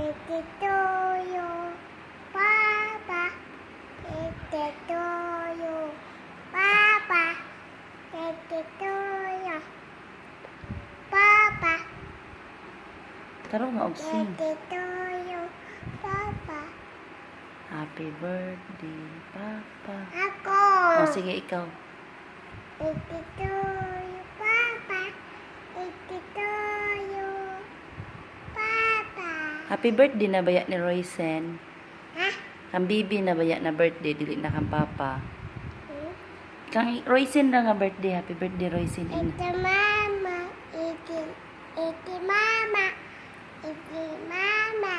to you, Papa. Birthday to you, Papa. Birthday to you, Papa. Tarong nga og sing. Birthday to you, Papa. Happy birthday, Papa. Ako. O, sige, ikaw. Birthday to you, Papa. Birthday to you, Papa. Happy birthday na baya ni Roysen. Ha? Kang bibi na baya na birthday, dili na kang papa. Hmm? Kang Roysen na nga birthday. Happy birthday, Roysen. Ito mama, iti mama, iti mama,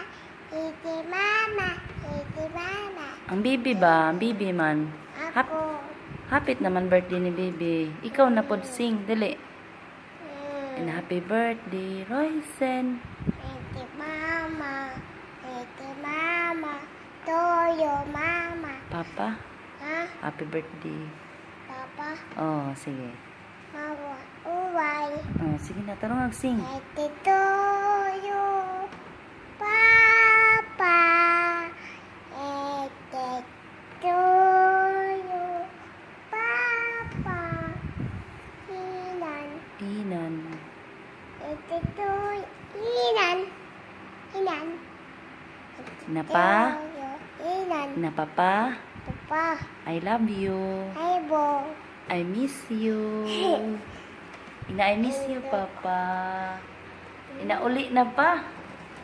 iti mama, iti mama. Ang bibi ba? Ang bibi man. Ako. Hapit naman birthday ni bibi. Ikaw na pod sing, dili. And happy birthday, Roysen. Iti mama, to you mama. Papa, Ha? happy birthday. Papa, Oh, sige. mama, uway. Oh, sige na, tarong ag sing. Iti to you, Papa. Iti to you, Papa. Hinan. Inan. Iti to hinan. Hinan. Na pa? Hinan. Na papa? Papa. I love you. Aibo. I miss you. I miss you, Papa. Uli na pa.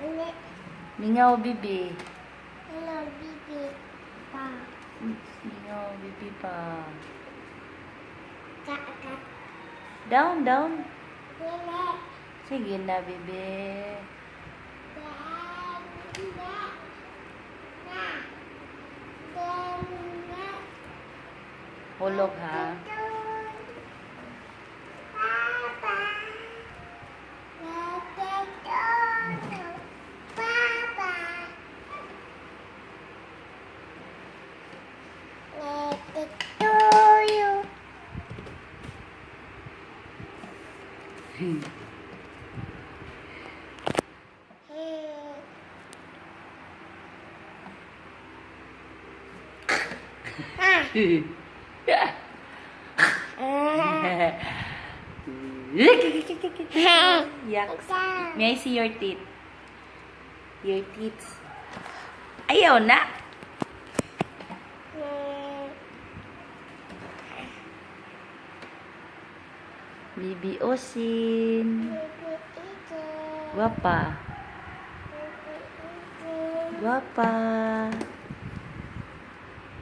Ini. Mingaw, bibi. Hello, bibi. Pa. Mingaw, bibi pa. Kak. Down, down. Nene. Sige na, bibi. Hulog, ha? Yucks. May I see your teeth? Your teeth. Ayaw na. Bibi Osin. Guapa. Guapa.